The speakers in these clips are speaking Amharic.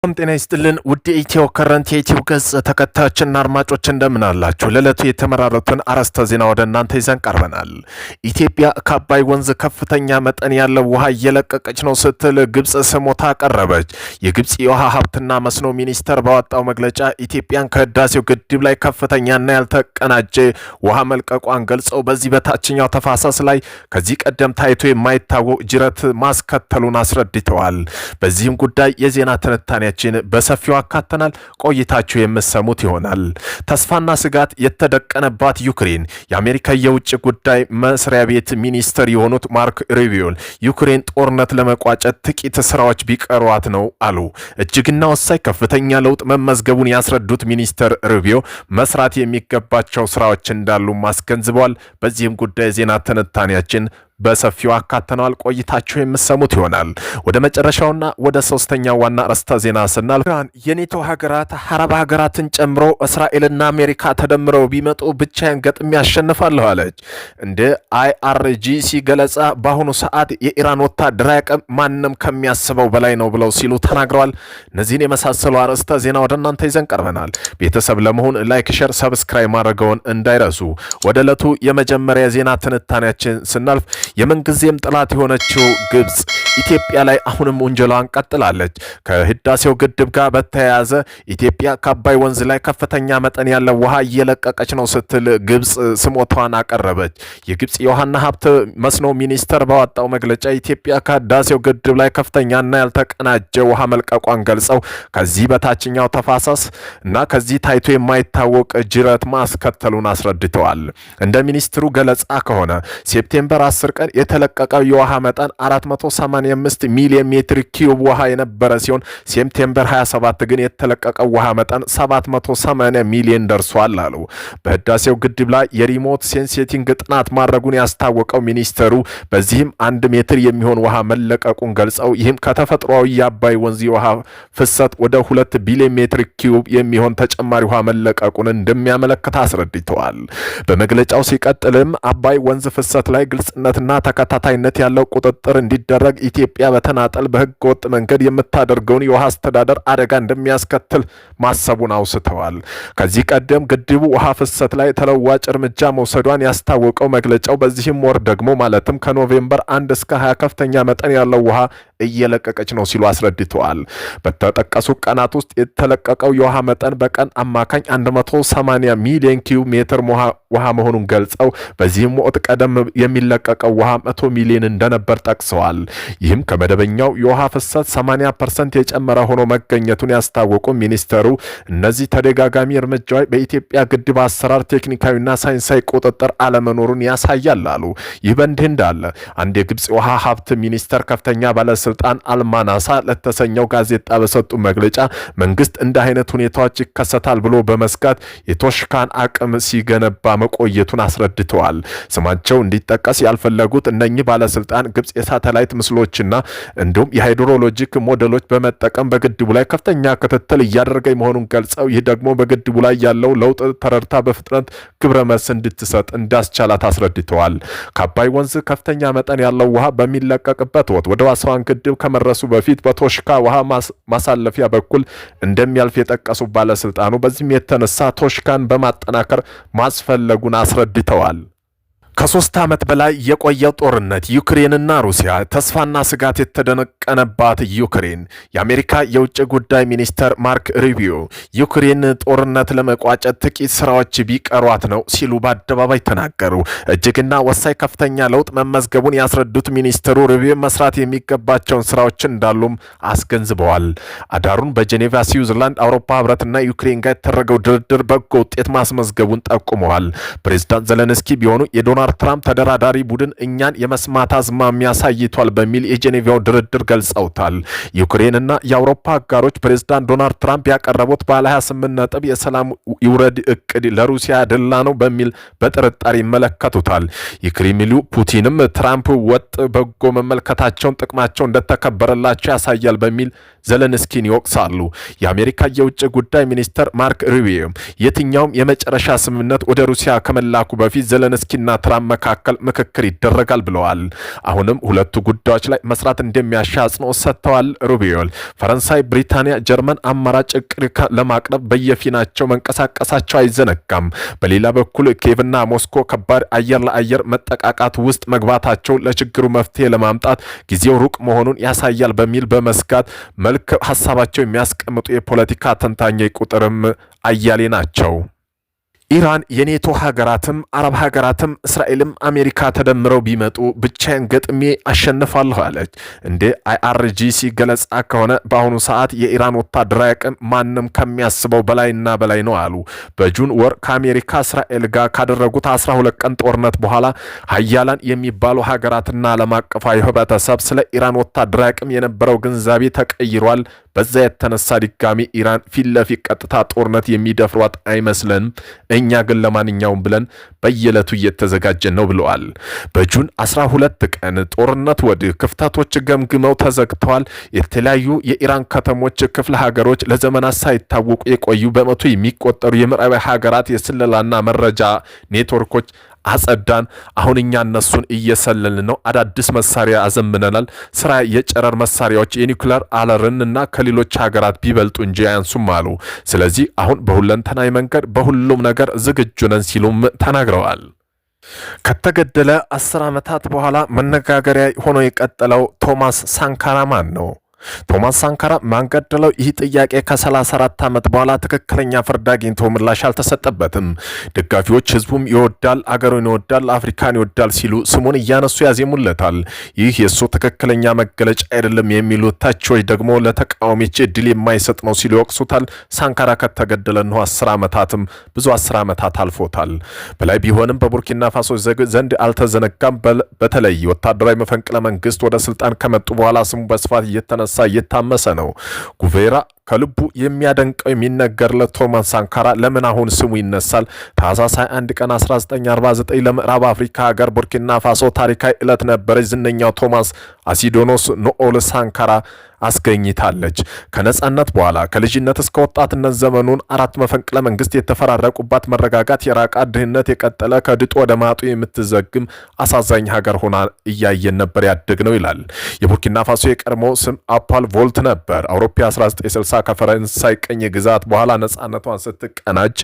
ጤና ይስጥልን ውድ ኢትዮ ከረንት የዩቲዩብ ገጽ ተከታዮችና አድማጮች እንደምን አላችሁ? ለዕለቱ የተመራረጡን አርዕስተ ዜና ወደ እናንተ ይዘን ቀርበናል። ኢትዮጵያ ከአባይ ወንዝ ከፍተኛ መጠን ያለው ውሃ እየለቀቀች ነው ስትል ግብጽ ስሞታ አቀረበች። የግብጽ የውሃ ሀብትና መስኖ ሚኒስተር ባወጣው መግለጫ ኢትዮጵያን ከህዳሴው ግድብ ላይ ከፍተኛና ያልተቀናጀ ውሃ መልቀቋን ገልጸው በዚህ በታችኛው ተፋሰስ ላይ ከዚህ ቀደም ታይቶ የማይታወቅ ጅረት ማስከተሉን አስረድተዋል። በዚህም ጉዳይ የዜና ትንታኔ በሰፊው አካተናል። ቆይታችሁ የምትሰሙት ይሆናል። ተስፋና ስጋት የተደቀነባት ዩክሬን የአሜሪካ የውጭ ጉዳይ መስሪያ ቤት ሚኒስትር የሆኑት ማርክ ሩቢዮ ዩክሬን ጦርነት ለመቋጨት ጥቂት ስራዎች ቢቀሯት ነው አሉ። እጅግና ወሳኝ ከፍተኛ ለውጥ መመዝገቡን ያስረዱት ሚኒስትር ሩቢዮ መስራት የሚገባቸው ስራዎች እንዳሉ አስገንዝበዋል። በዚህም ጉዳይ ዜና ትንታኔያችን በሰፊው አካተናል። ቆይታችሁ የምትሰሙት ይሆናል። ወደ መጨረሻውና ወደ ሶስተኛው ዋና ርዕሰ ዜና ስናልፍ የኔቶ ሀገራት አረብ ሀገራትን ጨምሮ እስራኤልና አሜሪካ ተደምረው ቢመጡ ብቻዬን ገጥሜ ያሸንፋለሁ አለች። እንደ IRGC ገለጻ በአሁኑ ሰዓት የኢራን ወታደራዊ አቅም ማንም ከሚያስበው በላይ ነው ብለው ሲሉ ተናግረዋል። እነዚህን የመሳሰሉ አርዕስተ ዜና ወደ እናንተ ይዘን ቀርበናል። ቤተሰብ ለመሆን ላይክ፣ ሼር፣ ሰብስክራይብ ማድረገውን እንዳይረሱ። ወደ ዕለቱ የመጀመሪያ ዜና ትንታኔያችን ስናልፍ የመንግስቴም ጥላት የሆነችው ግብጽ ኢትዮጵያ ላይ አሁንም ወንጀሏን ቀጥላለች። ከህዳሴው ግድብ ጋር በተያያዘ ኢትዮጵያ ከአባይ ወንዝ ላይ ከፍተኛ መጠን ያለው ውሃ እየለቀቀች ነው ስትል ግብጽ ስሞታዋን አቀረበች። የግብጽ የውሃና ሀብት መስኖ ሚኒስተር ባወጣው መግለጫ ኢትዮጵያ ከህዳሴው ግድብ ላይ ከፍተኛና ያልተቀናጀ ውሃ መልቀቋን ገልጸው ከዚህ በታችኛው ተፋሰስ እና ከዚህ ታይቶ የማይታወቅ ጅረት ማስከተሉን አስረድተዋል። እንደ ሚኒስትሩ ገለጻ ከሆነ ሴፕቴምበር 10 ቀን የተለቀቀው የውሃ መጠን 485 ሚሊዮን ሜትር ኪዩብ ውሃ የነበረ ሲሆን ሴፕቴምበር 27 ግን የተለቀቀው ውሃ መጠን 780 ሚሊዮን ደርሷል አሉ። በህዳሴው ግድብ ላይ የሪሞት ሴንሲቲንግ ጥናት ማድረጉን ያስታወቀው ሚኒስተሩ በዚህም 1 ሜትር የሚሆን ውሃ መለቀቁን ገልጸው ይህም ከተፈጥሯዊ የአባይ ወንዝ የውሃ ፍሰት ወደ 2 ቢሊዮን ሜትር ኪዩብ የሚሆን ተጨማሪ ውሃ መለቀቁን እንደሚያመለክት አስረድተዋል። በመግለጫው ሲቀጥልም አባይ ወንዝ ፍሰት ላይ ግልጽነትና ተከታታይነት ያለው ቁጥጥር እንዲደረግ ኢትዮጵያ በተናጠል በህገ ወጥ መንገድ የምታደርገውን የውሃ አስተዳደር አደጋ እንደሚያስከትል ማሰቡን አውስተዋል። ከዚህ ቀደም ግድቡ ውሃ ፍሰት ላይ ተለዋጭ እርምጃ መውሰዷን ያስታወቀው መግለጫው በዚህም ወር ደግሞ ማለትም ከኖቬምበር 1 እስከ 20 ከፍተኛ መጠን ያለው ውሃ እየለቀቀች ነው ሲሉ አስረድተዋል። በተጠቀሱ ቀናት ውስጥ የተለቀቀው የውሃ መጠን በቀን አማካኝ 180 ሚሊዮን ኪዩብ ሜትር ውሃ መሆኑን ገልጸው በዚህም ወቅት ቀደም የሚለቀቀው ውሃ 100 ሚሊዮን እንደነበር ጠቅሰዋል። ይህም ከመደበኛው የውሃ ፍሰት 80% የጨመረ ሆኖ መገኘቱን ያስታወቁ ሚኒስተሩ እነዚህ ተደጋጋሚ እርምጃዎች በኢትዮጵያ ግድብ አሰራር ቴክኒካዊና ሳይንሳዊ ቁጥጥር አለመኖሩን ያሳያል አሉ። ይህ በእንዲህ እንዳለ አንድ የግብጽ ውሃ ሀብት ሚኒስተር ከፍተኛ ባለስልጣን አልማናሳ ለተሰኘው ጋዜጣ በሰጡ መግለጫ መንግስት እንደ አይነት ሁኔታዎች ይከሰታል ብሎ በመስጋት የቶሽካን አቅም ሲገነባ መቆየቱን አስረድተዋል። ስማቸው እንዲጠቀስ ያልፈለጉት እነኚህ ባለስልጣን ግብጽ የሳተላይት ምስሎችና እንዲሁም የሃይድሮሎጂክ ሞዴሎች በመጠቀም በግድቡ ላይ ከፍተኛ ክትትል እያደረገ መሆኑን ገልጸው ይህ ደግሞ በግድቡ ላይ ያለው ለውጥ ተረድታ በፍጥነት ግብረ መልስ እንድትሰጥ እንዳስቻላት አስረድተዋል። ከአባይ ወንዝ ከፍተኛ መጠን ያለው ውሃ በሚለቀቅበት ወቅት ወደ አስዋን ግድብ ከመድረሱ በፊት በቶሽካ ውሃ ማሳለፊያ በኩል እንደሚያልፍ የጠቀሱ ባለስልጣኑ በዚህም የተነሳ ቶሽካን በማጠናከር ማስፈለጉን አስረድተዋል። ከ3 ዓመት በላይ የቆየው ጦርነት ዩክሬንና ሩሲያ ተስፋና ስጋት የተደቀነባት ዩክሬን የአሜሪካ የውጭ ጉዳይ ሚኒስተር ማርክ ሩቢዮ ዩክሬን ጦርነት ለመቋጨት ጥቂት ስራዎች ቢቀሯት ነው ሲሉ በአደባባይ ተናገሩ። እጅግና ወሳኝ ከፍተኛ ለውጥ መመዝገቡን ያስረዱት ሚኒስተሩ ሩቢዮ መስራት የሚገባቸውን ስራዎች እንዳሉም አስገንዝበዋል። አዳሩን በጄኔቫ ስዊዘርላንድ አውሮፓ ህብረትና ዩክሬን ጋር የተደረገው ድርድር በጎ ውጤት ማስመዝገቡን ጠቁመዋል። ፕሬዝዳንት ዘለንስኪ ቢሆኑ ዶናልድ ትራምፕ ተደራዳሪ ቡድን እኛን የመስማት አዝማሚያ ያሳይቷል በሚል የጄኔቫው ድርድር ገልጸውታል። ዩክሬንና የአውሮፓ አጋሮች ፕሬዝዳንት ዶናልድ ትራምፕ ያቀረቡት ባለ 28 ነጥብ የሰላም ይውረድ እቅድ ለሩሲያ ድላ ነው በሚል በጥርጣሬ ይመለከቱታል። የክሬምሊኑ ፑቲንም ትራምፕ ወጥ በጎ መመልከታቸውን ጥቅማቸው እንደተከበረላቸው ያሳያል በሚል ዘለንስኪን ይወቅሳሉ። የአሜሪካ የውጭ ጉዳይ ሚኒስተር ማርክ ሩቢዮ የትኛውም የመጨረሻ ስምምነት ወደ ሩሲያ ከመላኩ በፊት ዘለንስኪና በቴህራን መካከል ምክክር ይደረጋል ብለዋል። አሁንም ሁለቱ ጉዳዮች ላይ መስራት እንደሚያሻ አጽንኦት ሰጥተዋል። ሩቢዮ ፈረንሳይ፣ ብሪታንያ፣ ጀርመን አማራጭ እቅድ ለማቅረብ በየፊናቸው መንቀሳቀሳቸው አይዘነጋም። በሌላ በኩል ኪየቭና ሞስኮ ከባድ አየር ለአየር መጠቃቃት ውስጥ መግባታቸው ለችግሩ መፍትሄ ለማምጣት ጊዜው ሩቅ መሆኑን ያሳያል በሚል በመስጋት መልክ ሀሳባቸው የሚያስቀምጡ የፖለቲካ ተንታኞች ቁጥርም አያሌ ናቸው። ኢራን የኔቶ ሀገራትም አረብ ሀገራትም እስራኤልም አሜሪካ ተደምረው ቢመጡ ብቻዬን ገጥሜ አሸንፋለሁ አለች። እንደ IRGC ገለጻ ከሆነ በአሁኑ ሰዓት የኢራን ወታደራዊ አቅም ማንም ከሚያስበው በላይና በላይ ነው አሉ። በጁን ወር ከአሜሪካ እስራኤል ጋር ካደረጉት 12 ቀን ጦርነት በኋላ ሀያላን የሚባሉ ሀገራትና ዓለም አቀፋዊ ህብረተሰብ ስለ ኢራን ወታደራዊ አቅም የነበረው ግንዛቤ ተቀይሯል። በዛ የተነሳ ድጋሚ ኢራን ፊት ለፊት ቀጥታ ጦርነት የሚደፍሯት አይመስለንም። እኛ ግን ለማንኛውም ብለን በየዕለቱ እየተዘጋጀን ነው ብለዋል። በጁን 12 ቀን ጦርነት ወዲህ ክፍተቶች ገምግመው ተዘግተዋል። የተለያዩ የኢራን ከተሞች፣ ክፍለ ሀገሮች ለዘመናት ሳይታወቁ የቆዩ በመቶ የሚቆጠሩ የምዕራብ ሀገራት የስለላና መረጃ ኔትወርኮች አጸዳን። አሁን እኛ እነሱን እየሰለልን ነው። አዳዲስ መሳሪያ አዘምነናል። ስራ የጨረር መሳሪያዎች የኒውክሌር አለርን እና ከሌሎች ሀገራት ቢበልጡ እንጂ አያንሱም አሉ። ስለዚህ አሁን በሁለንተናዊ መንገድ በሁሉም ነገር ዝግጁ ነን ሲሉም ተናግረዋል። ከተገደለ 10 ዓመታት በኋላ መነጋገሪያ ሆኖ የቀጠለው ቶማስ ሳንካራ ማን ነው? ቶማስ ሳንካራ ማን ገደለው? ይህ ጥያቄ ከ34 ዓመት በኋላ ትክክለኛ ፍርድ አግኝቶ ምላሽ አልተሰጠበትም። ደጋፊዎች ህዝቡም ይወዳል፣ አገሩን ይወዳል፣ አፍሪካን ይወዳል ሲሉ ስሙን እያነሱ ያዜሙለታል። ይህ የሱ ትክክለኛ መገለጫ አይደለም የሚሉት ታቾች ደግሞ ለተቃዋሚዎች እድል የማይሰጥ ነው ሲሉ ይወቅሱታል። ሳንካራ ከተገደለ ነው 10 ዓመታትም ብዙ 10 ዓመታት አልፎታል። በላይ ቢሆንም በቡርኪና ፋሶ ዘንድ አልተዘነጋም። በተለይ ወታደራዊ መፈንቅለ መንግስት ወደ ስልጣን ከመጡ በኋላ ስሙ በስፋት እየታመሰ ነው። ጉቬራ ከልቡ የሚያደንቀው የሚነገርለት ቶማስ ሳንካራ ለምን አሁን ስሙ ይነሳል? ታህሳስ 21 ቀን 1949 ለምዕራብ አፍሪካ ሀገር ቡርኪና ፋሶ ታሪካዊ ዕለት ነበረች። ዝነኛው ቶማስ አሲዶኖስ ኖኦል ሳንካራ አስገኝታለች። ከነጻነት በኋላ ከልጅነት እስከ ወጣትነት ዘመኑን 4 መፈንቅለ መንግስት የተፈራረቁባት፣ መረጋጋት የራቃት፣ ድህነት የቀጠለ፣ ከድጡ ወደ ማጡ የምትዘግም አሳዛኝ ሀገር ሆና እያየን ነበር ያደግነው ይላል። የቡርኪና ፋሶ የቀድሞ ስም አፓል ቮልት ነበር። አውሮፓ 1960 ከፈረንሳይ ቅኝ ግዛት በኋላ ነጻነቷን ስትቀናጅ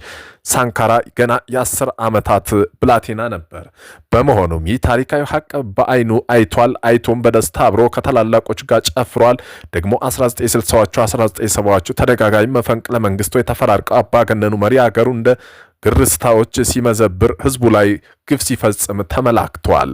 ሳንካራ ገና የ10 ዓመታት ብላቴና ነበር። በመሆኑም ይህ ታሪካዊ ሀቅ በአይኑ አይቷል። አይቶም በደስታ አብሮ ከታላላቆች ጋር ጨፍሯል። ደግሞ 1960ዎቹ 1970ዎቹ ተደጋጋሚ መፈንቅለ መንግስቶች የተፈራርቀው አምባገነኑ መሪ ሀገሩ እንደ ግርስታዎች ሲመዘብር ህዝቡ ላይ ግፍ ሲፈጽም ተመላክቷል።